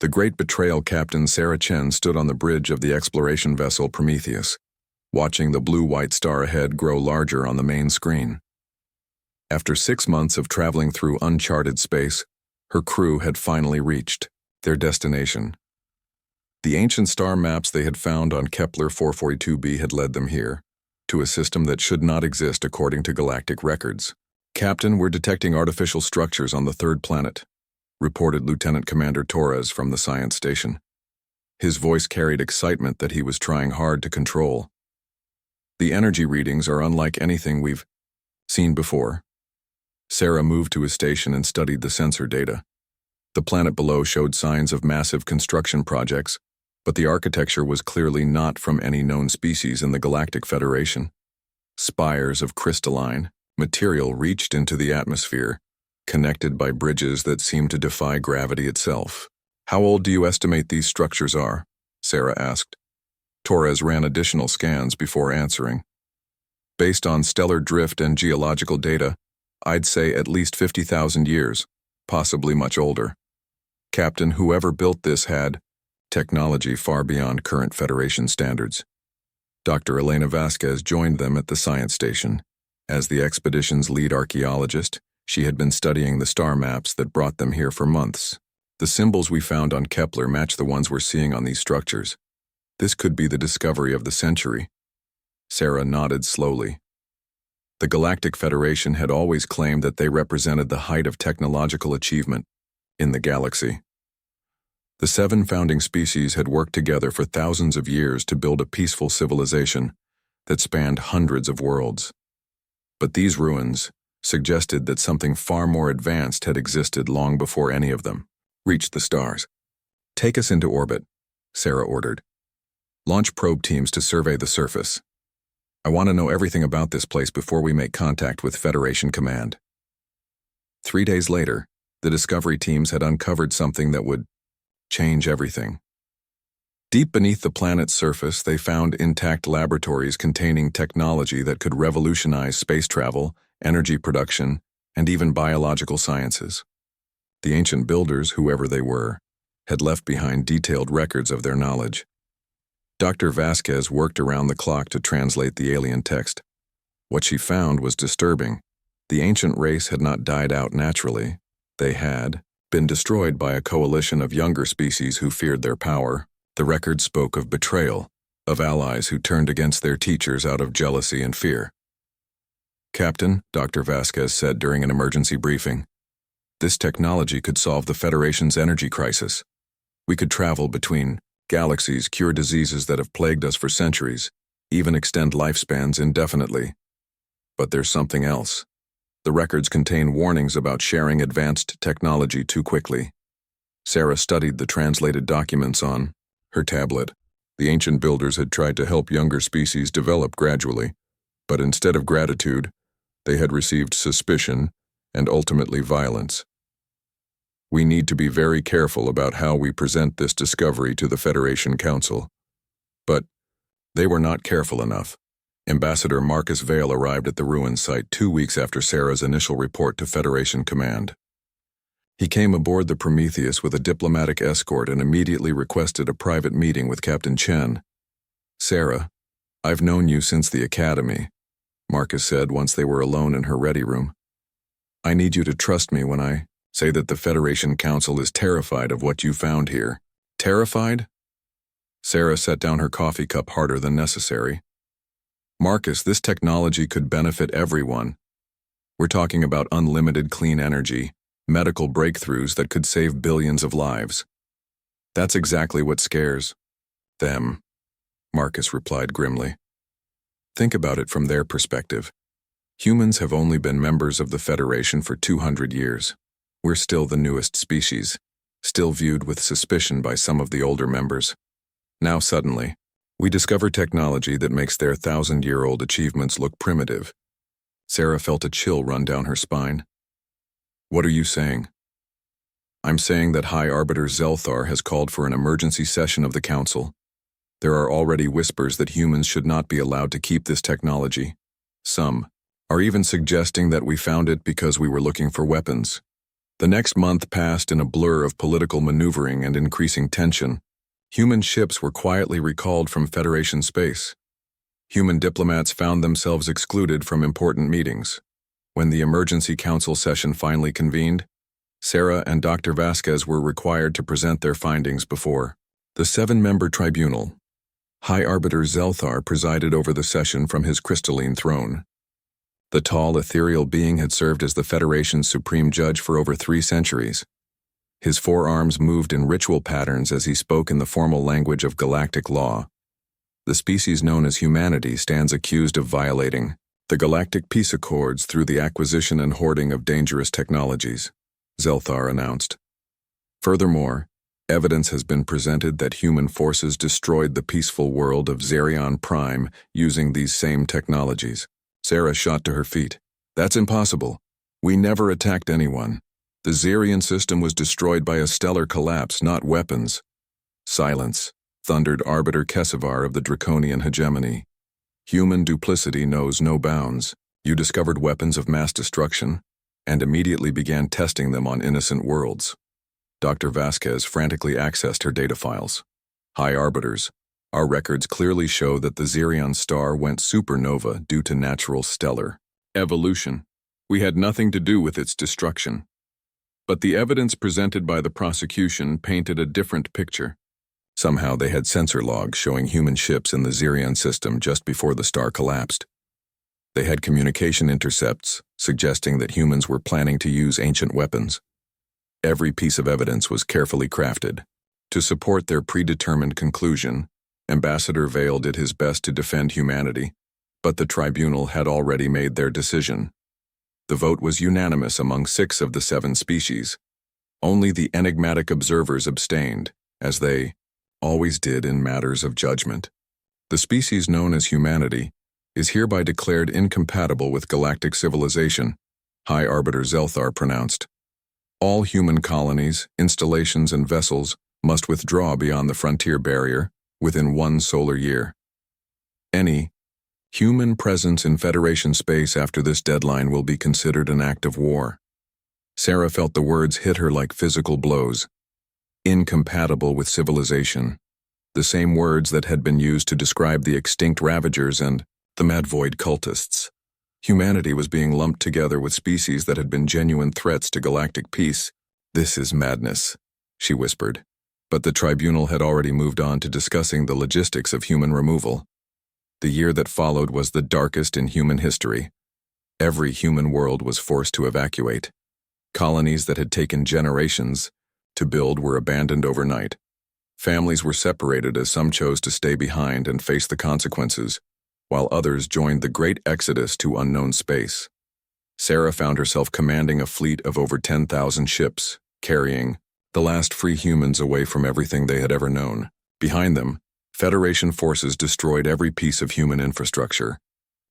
The great betrayal Captain Sarah Chen stood on the bridge of the exploration vessel Prometheus, watching the blue-white star ahead grow larger on the main screen. After 6 months of traveling through uncharted space, her crew had finally reached their destination. The ancient star maps they had found on Kepler 442b had led them here, to a system that should not exist according to galactic records. "Captain, we're detecting artificial structures on the third planet," reported Lieutenant Commander Torres from the science station. His voice carried excitement that he was trying hard to control. "The energy readings are unlike anything we've seen before." Sarah moved to his station and studied the sensor data. The planet below showed signs of massive construction projects, but the architecture was clearly not from any known species in the Galactic Federation. Spires of crystalline material reached into the atmosphere, connected by bridges that seemed to defy gravity itself. "How old do you estimate these structures are?" Sarah asked. Torres ran additional scans before answering. "Based on stellar drift and geological data, I'd say at least 50,000 years, possibly much older. Captain, whoever built this had technology far beyond current Federation standards." Dr. Elena Vasquez joined them at the science station. As the expedition's lead archaeologist, she had been studying the star maps that brought them here for months. "The symbols we found on Kepler match the ones we're seeing on these structures. This could be the discovery of the century." Sarah nodded slowly. The Galactic Federation had always claimed that they represented the height of technological achievement in the galaxy. The 7 founding species had worked together for thousands of years to build a peaceful civilization that spanned hundreds of worlds. But these ruins suggested that something far more advanced had existed long before any of them reached the stars. "Take us into orbit," Sarah ordered. "Launch probe teams to survey the surface. I want to know everything about this place before we make contact with Federation Command." 3 days later, the Discovery teams had uncovered something that would change everything. Deep beneath the planet's surface, they found intact laboratories containing technology that could revolutionize space travel, energy production, and even biological sciences. The ancient builders, whoever they were, had left behind detailed records of their knowledge. Dr. Vasquez worked around the clock to translate the alien text. What she found was disturbing. The ancient race had not died out naturally. They had been destroyed by a coalition of younger species who feared their power. The record spoke of betrayal, of allies who turned against their teachers out of jealousy and fear. "Captain," Dr. Vasquez said during an emergency briefing, "this technology could solve the Federation's energy crisis. We could travel between galaxies, cure diseases that have plagued us for centuries, even extend lifespans indefinitely. But there's something else. The records contain warnings about sharing advanced technology too quickly." Sarah studied the translated documents on her tablet. The ancient builders had tried to help younger species develop gradually, but instead of gratitude, they had received suspicion and ultimately violence. "We need to be very careful about how we present this discovery to the Federation Council." But they were not careful enough. Ambassador Marcus Vale arrived at the ruin site 2 weeks after Sarah's initial report to Federation Command. He came aboard the Prometheus with a diplomatic escort and immediately requested a private meeting with Captain Chen. "Sarah, I've known you since the academy," Marcus said once they were alone in her ready room. "I need you to trust me when I say that the Federation Council is terrified of what you found here." "Terrified?" Sarah set down her coffee cup harder than necessary. "Marcus, this technology could benefit everyone. We're talking about unlimited clean energy, medical breakthroughs that could save billions of lives. That's exactly what scares them," Marcus replied grimly. "Think about it from their perspective. Humans have only been members of the Federation for 200 years. We're still the newest species, still viewed with suspicion by some of the older members. Now suddenly, we discover technology that makes their 1,000-year-old achievements look primitive." Sarah felt a chill run down her spine. "What are you saying?" "I'm saying that High Arbiter Zelthar has called for an emergency session of the Council. There are already whispers that humans should not be allowed to keep this technology. Some are even suggesting that we found it because we were looking for weapons. The next month passed in a blur of political maneuvering and increasing tension. Human ships were quietly recalled from Federation space. Human diplomats found themselves excluded from important meetings. When the emergency council session finally convened, Sarah and Dr. Vasquez were required to present their findings before the 7-member tribunal. High Arbiter Zelthar presided over the session from his crystalline throne. The tall, ethereal being had served as the Federation's supreme judge for over 3 centuries. His forearms moved in ritual patterns as he spoke in the formal language of galactic law. The species known as humanity stands accused of violating the Galactic Peace Accords through the acquisition and hoarding of dangerous technologies, Zelthar announced. Furthermore, evidence has been presented that human forces destroyed the peaceful world of Zerion Prime using these same technologies. Sarah shot to her feet. That's impossible. We never attacked anyone. The Zerion system was destroyed by a stellar collapse, not weapons. Silence, thundered Arbiter Kesevar of the Draconian hegemony. Human duplicity knows no bounds. You discovered weapons of mass destruction and immediately began testing them on innocent worlds. Dr. Vasquez frantically accessed her data files. High Arbiters, our records clearly show that the Zerion star went supernova due to natural stellar evolution. We had nothing to do with its destruction. But the evidence presented by the prosecution painted a different picture. Somehow they had sensor logs showing human ships in the Zerion system just before the star collapsed. They had communication intercepts suggesting that humans were planning to use ancient weapons. Every piece of evidence was carefully crafted. To support their predetermined conclusion, Ambassador Vale did his best to defend humanity, but the tribunal had already made their decision. The vote was unanimous among 6 of the 7 species. Only the enigmatic observers abstained, as they always did in matters of judgment. The species known as humanity is hereby declared incompatible with galactic civilization, High Arbiter Zelthar pronounced. All human colonies, installations, and vessels must withdraw beyond the frontier barrier within 1 solar year. Any human presence in Federation space after this deadline will be considered an act of war. Sarah felt the words hit her like physical blows. Incompatible with civilization. The same words that had been used to describe the extinct Ravagers and the Madvoid cultists. Humanity was being lumped together with species that had been genuine threats to galactic peace. This is madness, she whispered. But the tribunal had already moved on to discussing the logistics of human removal. The year that followed was the darkest in human history. Every human world was forced to evacuate. Colonies that had taken generations to build were abandoned overnight. Families were separated as some chose to stay behind and face the consequences, while others joined the great exodus to unknown space. Sarah found herself commanding a fleet of over 10,000 ships, carrying the last free humans away from everything they had ever known. Behind them, Federation forces destroyed every piece of human infrastructure,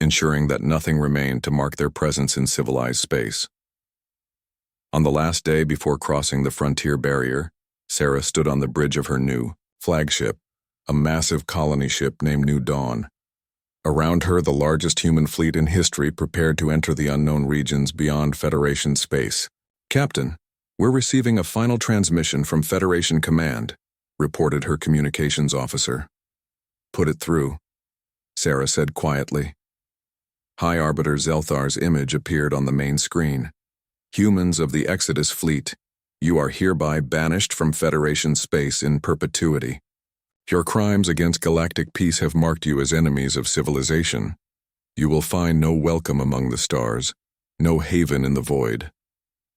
ensuring that nothing remained to mark their presence in civilized space. On the last day before crossing the frontier barrier, Sarah stood on the bridge of her new flagship, a massive colony ship named New Dawn. Around her, the largest human fleet in history prepared to enter the unknown regions beyond Federation space. "Captain, we're receiving a final transmission from Federation Command," reported her communications officer. "Put it through," Sarah said quietly. High Arbiter Zelthar's image appeared on the main screen. "Humans of the Exodus Fleet, you are hereby banished from Federation space in perpetuity. Your crimes against galactic peace have marked you as enemies of civilization. You will find no welcome among the stars, no haven in the void.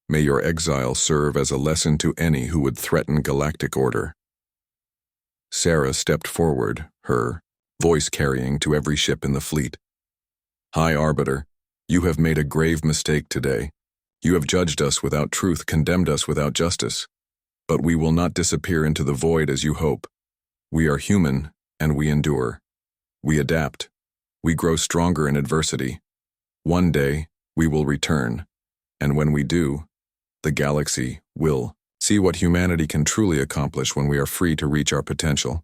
May your exile serve as a lesson to any who would threaten galactic order." Sarah stepped forward, her voice carrying to every ship in the fleet. "High Arbiter, you have made a grave mistake today. You have judged us without truth, condemned us without justice. But we will not disappear into the void as you hope. We are human, and we endure. We adapt. We grow stronger in adversity. One day, we will return. And when we do, the galaxy will see what humanity can truly accomplish when we are free to reach our potential."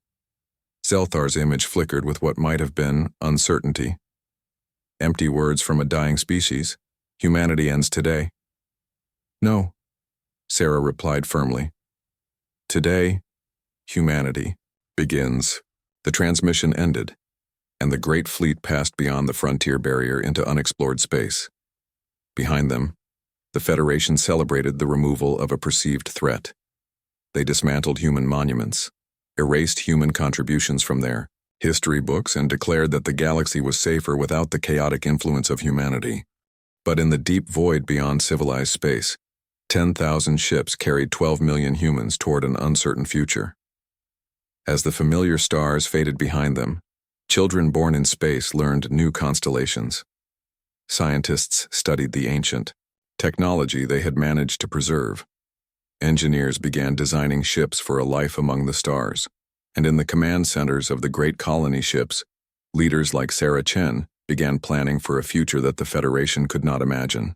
Zelthar's image flickered with what might have been uncertainty. Empty words from a dying species. Humanity ends today. "No, Sarah replied firmly. Today, humanity begins. The transmission ended, and the great fleet passed beyond the frontier barrier into unexplored space. Behind them, the Federation celebrated the removal of a perceived threat. They dismantled human monuments, erased human contributions from their history books, and declared that the galaxy was safer without the chaotic influence of humanity. But in the deep void beyond civilized space, 10,000 ships carried 12 million humans toward an uncertain future. As the familiar stars faded behind them, children born in space learned new constellations. Scientists studied the ancient technology they had managed to preserve. Engineers began designing ships for a life among the stars, and in the command centers of the great colony ships, leaders like Sarah Chen began planning for a future that the Federation could not imagine.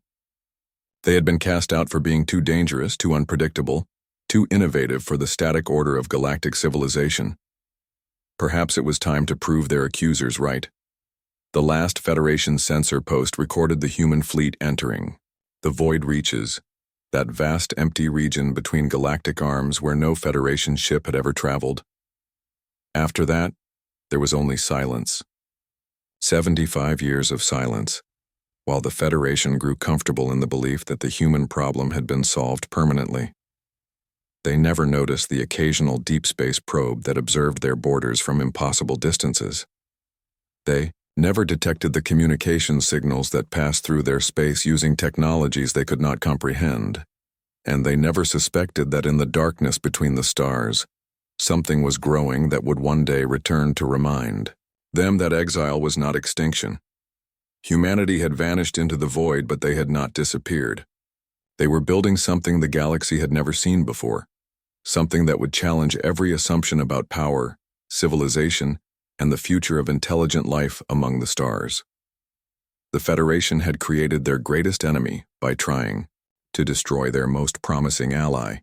They had been cast out for being too dangerous, too unpredictable, too innovative for the static order of galactic civilization. Perhaps it was time to prove their accusers right. The last Federation sensor post recorded the human fleet entering the void reaches, that vast empty region between galactic arms where no Federation ship had ever traveled. After that, there was only silence. 75 years of silence, while the Federation grew comfortable in the belief that the human problem had been solved permanently. They never noticed the occasional deep space probe that observed their borders from impossible distances. They never detected the communication signals that passed through their space using technologies they could not comprehend. And they never suspected that in the darkness between the stars, something was growing that would one day return to remind them that exile was not extinction. Humanity had vanished into the void, but they had not disappeared. They were building something the galaxy had never seen before, something that would challenge every assumption about power, civilization, and the future of intelligent life among the stars. The Federation had created their greatest enemy by trying to destroy their most promising ally.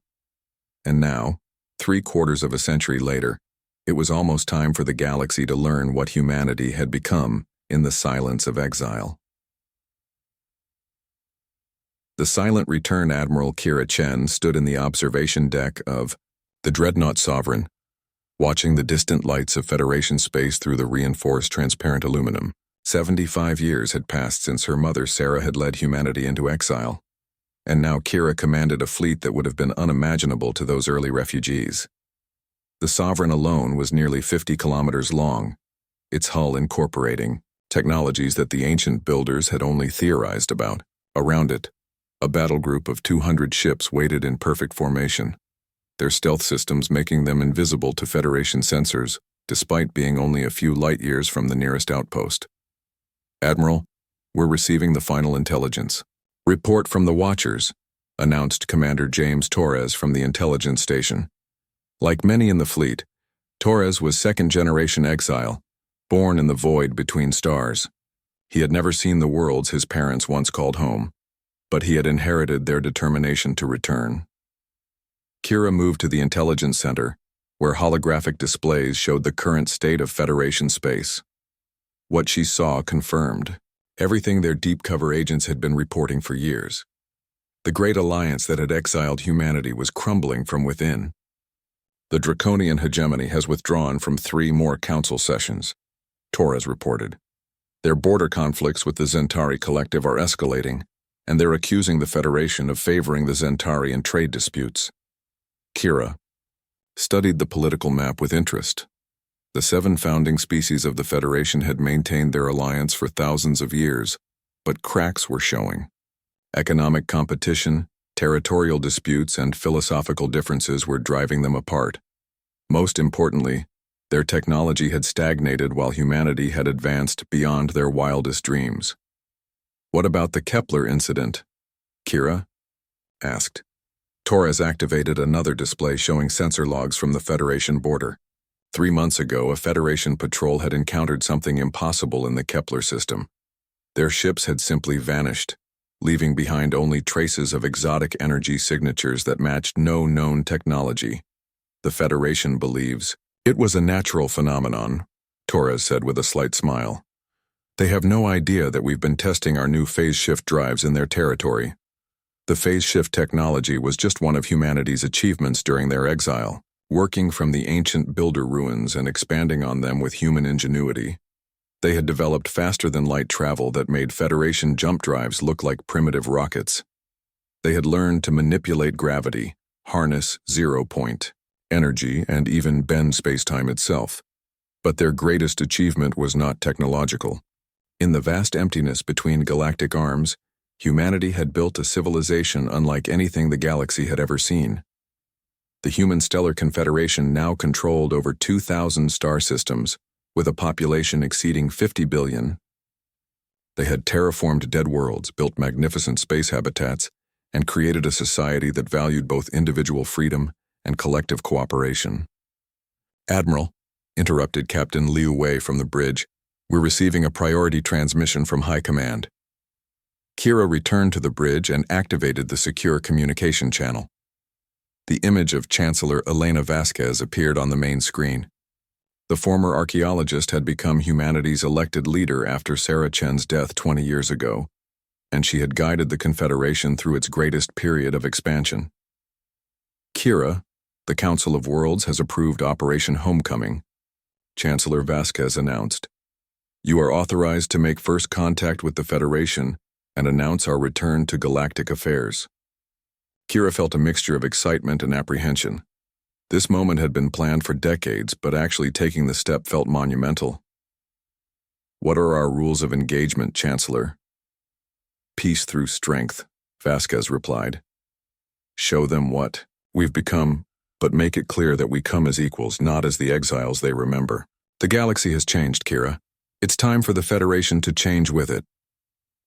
And now, 3/4 of a century later, it was almost time for the galaxy to learn what humanity had become in the silence of exile. The silent return Admiral Kira Chen stood in the observation deck of the Dreadnought Sovereign, watching the distant lights of Federation space through the reinforced transparent aluminum. 75 years had passed since her mother Sarah had led humanity into exile, and now Kira commanded a fleet that would have been unimaginable to those early refugees. The Sovereign alone was nearly 50 kilometers long, its hull incorporating technologies that the ancient builders had only theorized about. Around it, a battle group of 200 ships waited in perfect formation, their stealth systems making them invisible to Federation sensors, despite being only a few light years from the nearest outpost. Admiral, we're receiving the final intelligence. Report from the Watchers, announced Commander James Torres from the intelligence station. Like many in the fleet, Torres was second-generation exile, born in the void between stars. He had never seen the worlds his parents once called home, but he had inherited their determination to return. Kira moved to the intelligence center, where holographic displays showed the current state of Federation space. What she saw confirmed everything their deep cover agents had been reporting for years. The great alliance that had exiled humanity was crumbling from within. The draconian hegemony has withdrawn from 3 more council sessions, Torres reported. Their border conflicts with the Zentari Collective are escalating, and they're accusing the Federation of favoring the Zentari in trade disputes. Kira studied the political map with interest. The 7 founding species of the Federation had maintained their alliance for thousands of years, but cracks were showing. Economic competition, territorial disputes, and philosophical differences were driving them apart. Most importantly, their technology had stagnated while humanity had advanced beyond their wildest dreams. What about the Kepler incident? Kira asked. Torres activated another display showing sensor logs from the Federation border. 3 months ago, a Federation patrol had encountered something impossible in the Kepler system. Their ships had simply vanished, leaving behind only traces of exotic energy signatures that matched no known technology. The Federation believes it was a natural phenomenon, Torres said with a slight smile. They have no idea that we've been testing our new phase shift drives in their territory. The phase shift technology was just one of humanity's achievements during their exile, working from the ancient builder ruins and expanding on them with human ingenuity. They had developed faster-than-light travel that made Federation jump drives look like primitive rockets. They had learned to manipulate gravity, harness zero-point energy, and even bend space-time itself. But their greatest achievement was not technological. In the vast emptiness between galactic arms, humanity had built a civilization unlike anything the galaxy had ever seen. The Human Stellar Confederation now controlled over 2,000 star systems, with a population exceeding 50 billion. They had terraformed dead worlds, built magnificent space habitats, and created a society that valued both individual freedom and collective cooperation. "Admiral," interrupted Captain Liu Wei from the bridge, "we're receiving a priority transmission from High Command." Kira returned to the bridge and activated the secure communication channel. The image of Chancellor Elena Vasquez appeared on the main screen. The former archaeologist had become humanity's elected leader after Sarah Chen's death 20 years ago, and she had guided the Confederation through its greatest period of expansion. "Kira, the Council of Worlds has approved Operation Homecoming," Chancellor Vasquez announced. "You are authorized to make first contact with the Federation and announce our return to galactic affairs." Kira felt a mixture of excitement and apprehension. This moment had been planned for decades, but actually taking the step felt monumental. "What are our rules of engagement, Chancellor?" "Peace through strength," Vasquez replied. "Show them what we've become, but make it clear that we come as equals, not as the exiles they remember. The galaxy has changed, Kira. It's time for the Federation to change with it."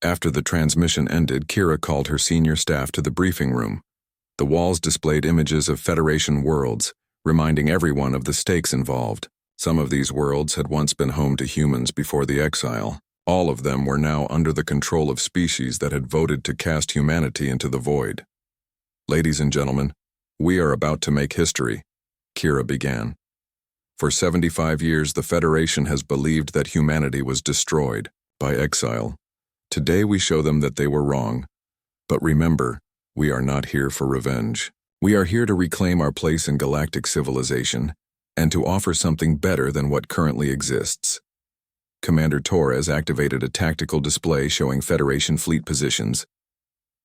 After the transmission ended, Kira called her senior staff to the briefing room. The walls displayed images of Federation worlds, reminding everyone of the stakes involved. Some of these worlds had once been home to humans before the exile. All of them were now under the control of species that had voted to cast humanity into the void. "Ladies and gentlemen, we are about to make history," Kira began. "For 75 years, the Federation has believed that humanity was destroyed by exile. Today we show them that they were wrong. But remember, we are not here for revenge. We are here to reclaim our place in galactic civilization and to offer something better than what currently exists." Commander Torres activated a tactical display showing Federation fleet positions.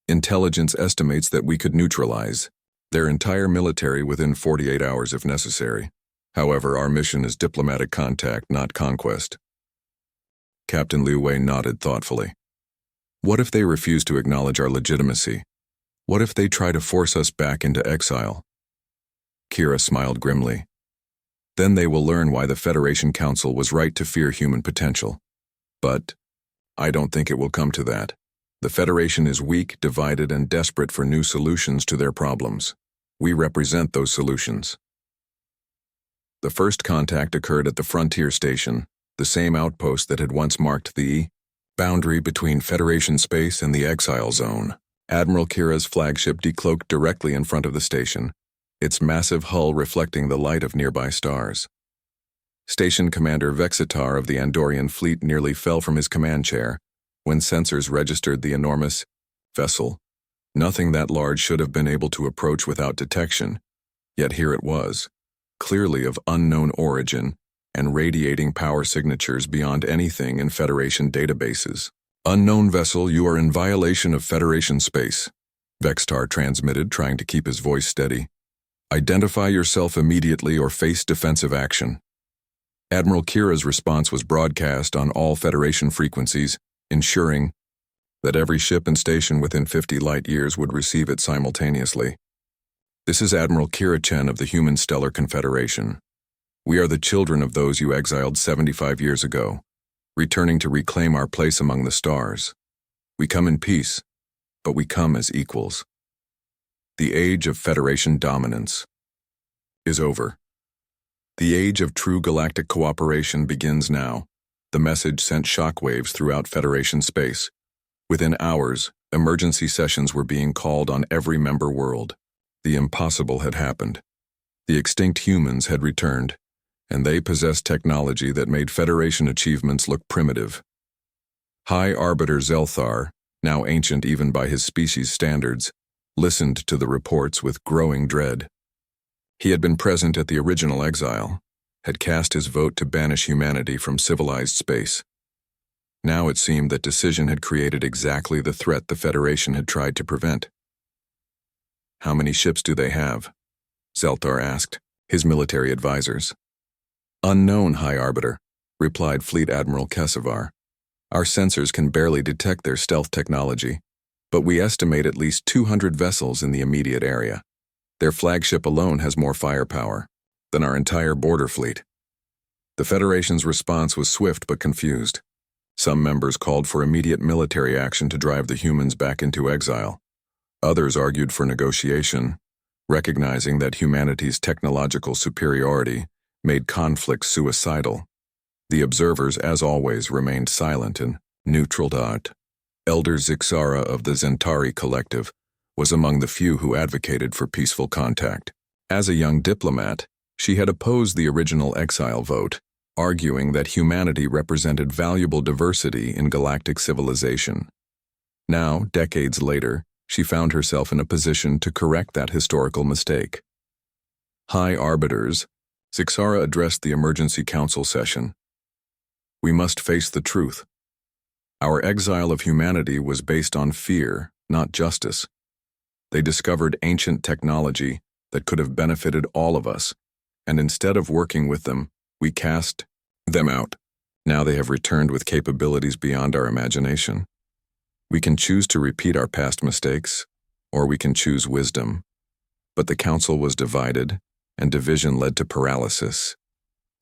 "Intelligence estimates that we could neutralize their entire military within 48 hours if necessary. However, our mission is diplomatic contact, not conquest." Captain Liu Wei nodded thoughtfully. "What if they refuse to acknowledge our legitimacy? What if they try to force us back into exile?" Kira smiled grimly. "Then they will learn why the Federation Council was right to fear human potential. But I don't think it will come to that. The Federation is weak, divided, and desperate for new solutions to their problems. We represent those solutions." The first contact occurred at the Frontier Station, the same outpost that had once marked the boundary between Federation space and the Exile Zone. Admiral Kira's flagship decloaked directly in front of the station, its massive hull reflecting the light of nearby stars. Station Commander Vexitar of the Andorian fleet nearly fell from his command chair when sensors registered the enormous vessel. Nothing that large should have been able to approach without detection, yet here it was, clearly of unknown origin and radiating power signatures beyond anything in Federation databases. "Unknown vessel, you are in violation of Federation space," Vexitar transmitted, trying to keep his voice steady. "Identify yourself immediately or face defensive action." Admiral Kira's response was broadcast on all Federation frequencies, ensuring that every ship and station within 50 light-years would receive it simultaneously. "This is Admiral Kira Chen of the Human Stellar Confederation. We are the children of those you exiled 75 years ago, returning to reclaim our place among the stars. We come in peace, but we come as equals. The age of Federation dominance is over. The age of true galactic cooperation begins now." The message sent shockwaves throughout Federation space. Within hours, emergency sessions were being called on every member world. The impossible had happened. The extinct humans had returned, and they possessed technology that made Federation achievements look primitive. High Arbiter Zelthar, now ancient even by his species' standards, listened to the reports with growing dread. He had been present at the original exile, had cast his vote to banish humanity from civilized space. Now it seemed that decision had created exactly the threat the Federation had tried to prevent. "How many ships do they have?" Zelthar asked his military advisors. "Unknown, High Arbiter," replied Fleet Admiral Kesevar. "Our sensors can barely detect their stealth technology, but we estimate at least 200 vessels in the immediate area. Their flagship alone has more firepower than our entire border fleet." The Federation's response was swift but confused. Some members called for immediate military action to drive the humans back into exile. Others argued for negotiation, recognizing that humanity's technological superiority made conflict suicidal. The observers, as always, remained silent and neutral. Elder Zixara of the Zentari Collective was among the few who advocated for peaceful contact. As a young diplomat, she had opposed the original exile vote, arguing that humanity represented valuable diversity in galactic civilization. Now, decades later, she found herself in a position to correct that historical mistake. "High Arbiters," Zixara addressed the emergency council session. "We must face the truth. Our exile of humanity was based on fear, not justice. They discovered ancient technology that could have benefited all of us, and instead of working with them, we cast them out. Now they have returned with capabilities beyond our imagination. We can choose to repeat our past mistakes, or we can choose wisdom." But the council was divided, and division led to paralysis.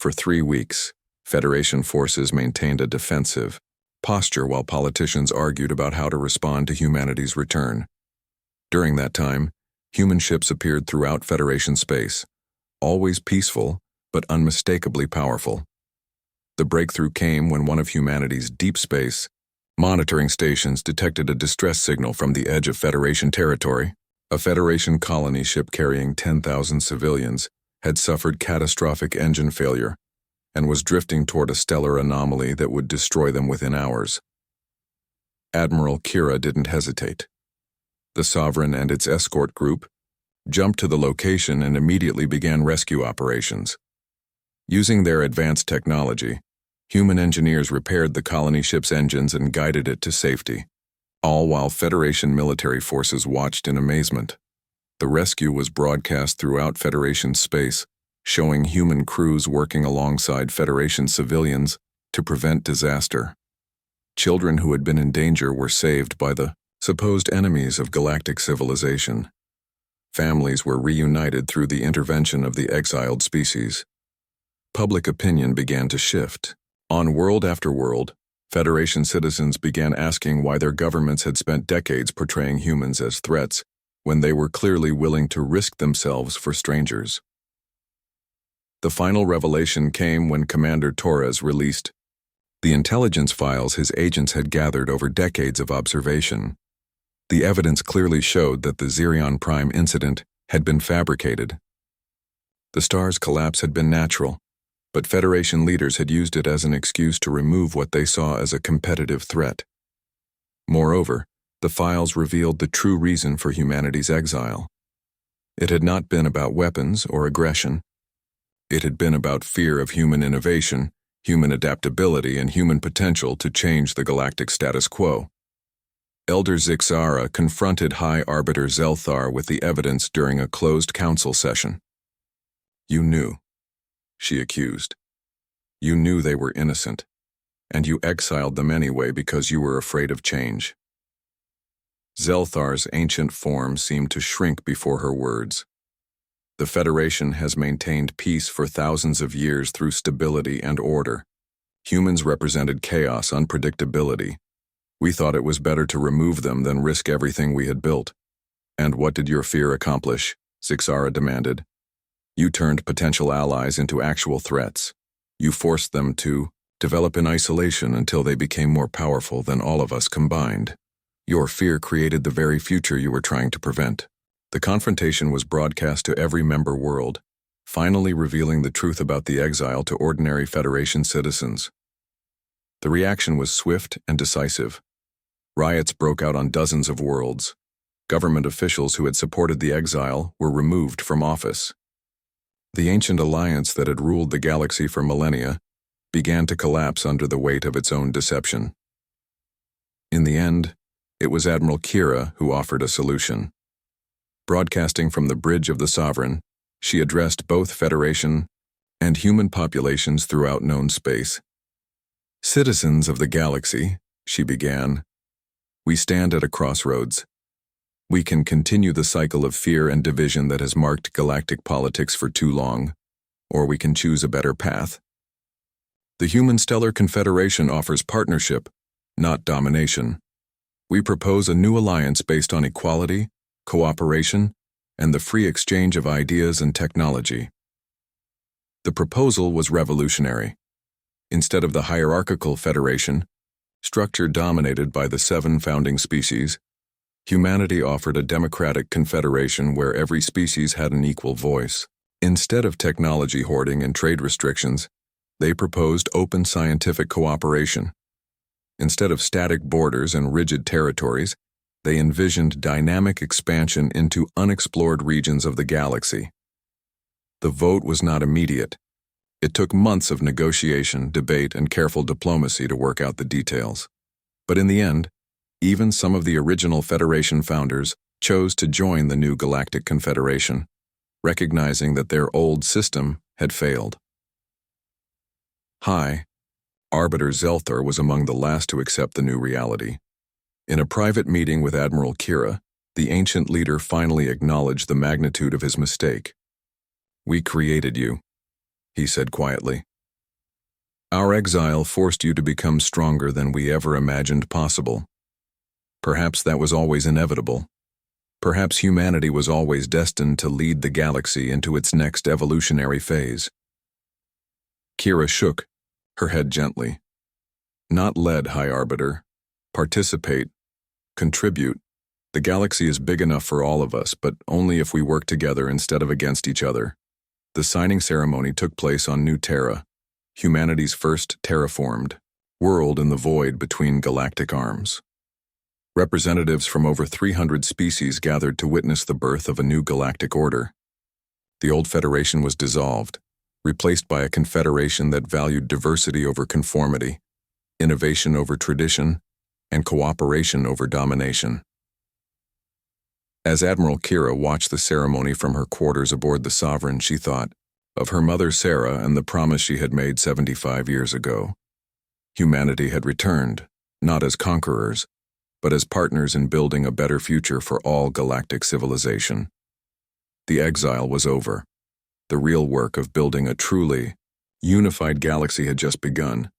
For 3 weeks, Federation forces maintained a defensive posture while politicians argued about how to respond to humanity's return. During that time, human ships appeared throughout Federation space, always peaceful but unmistakably powerful. The breakthrough came when one of humanity's deep space monitoring stations detected a distress signal from the edge of Federation territory. A Federation colony ship carrying 10,000 civilians had suffered catastrophic engine failure and was drifting toward a stellar anomaly that would destroy them within hours. Admiral Kira didn't hesitate. The Sovereign and its escort group jumped to the location and immediately began rescue operations. Using their advanced technology, human engineers repaired the colony ship's engines and guided it to safety, all while Federation military forces watched in amazement. The rescue was broadcast throughout Federation space, showing human crews working alongside Federation civilians to prevent disaster. Children who had been in danger were saved by the supposed enemies of galactic civilization. Families were reunited through the intervention of the exiled species. Public opinion began to shift. On world after world, Federation citizens began asking why their governments had spent decades portraying humans as threats when they were clearly willing to risk themselves for strangers. The final revelation came when Commander Torres released the intelligence files his agents had gathered over decades of observation. The evidence clearly showed that the Zirion Prime incident had been fabricated. The star's collapse had been natural, but Federation leaders had used it as an excuse to remove what they saw as a competitive threat. Moreover, the files revealed the true reason for humanity's exile. It had not been about weapons or aggression. It had been about fear of human innovation, human adaptability, and human potential to change the galactic status quo. Elder Zixara confronted High Arbiter Zelthar with the evidence during a closed council session. "You knew," she accused. "You knew they were innocent, and you exiled them anyway because you were afraid of change." Zelthar's ancient form seemed to shrink before her words. "The Federation has maintained peace for thousands of years through stability and order. Humans represented chaos, unpredictability. We thought it was better to remove them than risk everything we had built." "And what did your fear accomplish?" Zixara demanded. "You turned potential allies into actual threats. You forced them to develop in isolation until they became more powerful than all of us combined. Your fear created the very future you were trying to prevent." The confrontation was broadcast to every member world, finally revealing the truth about the exile to ordinary Federation citizens. The reaction was swift and decisive. Riots broke out on dozens of worlds. Government officials who had supported the exile were removed from office. The ancient alliance that had ruled the galaxy for millennia began to collapse under the weight of its own deception. In the end, it was Admiral Kira who offered a solution. Broadcasting from the bridge of the Sovereign, she addressed both Federation and human populations throughout known space. "Citizens of the galaxy," she began, "we stand at a crossroads. We can continue the cycle of fear and division that has marked galactic politics for too long, or we can choose a better path. The Human Stellar Confederation offers partnership, not domination. We propose a new alliance based on equality, cooperation, and the free exchange of ideas and technology." The proposal was revolutionary. Instead of the hierarchical federation, structure dominated by the 7 founding species, humanity offered a democratic confederation where every species had an equal voice. Instead of technology hoarding and trade restrictions, they proposed open scientific cooperation. Instead of static borders and rigid territories, they envisioned dynamic expansion into unexplored regions of the galaxy. The vote was not immediate. It took months of negotiation, debate, and careful diplomacy to work out the details. But in the end, even some of the original Federation founders chose to join the new Galactic Confederation, recognizing that their old system had failed. Arbiter Zelthar was among the last to accept the new reality. In a private meeting with Admiral Kira, the ancient leader finally acknowledged the magnitude of his mistake. "We created you," he said quietly. "Our exile forced you to become stronger than we ever imagined possible. Perhaps that was always inevitable. Perhaps humanity was always destined to lead the galaxy into its next evolutionary phase." Kira shook, her head gently. "Not lead, High Arbiter. Participate. Contribute. The galaxy is big enough for all of us, but only if we work together instead of against each other." The signing ceremony took place on New Terra, humanity's first terraformed world in the void between galactic arms. Representatives from over 300 species gathered to witness the birth of a new galactic order. The old Federation was dissolved, replaced by a confederation that valued diversity over conformity, innovation over tradition, and cooperation over domination. As Admiral Kira watched the ceremony from her quarters aboard the Sovereign, she thought of her mother Sarah and the promise she had made 75 years ago. Humanity had returned, not as conquerors, but as partners in building a better future for all galactic civilization. The exile was over. The real work of building a truly unified galaxy had just begun.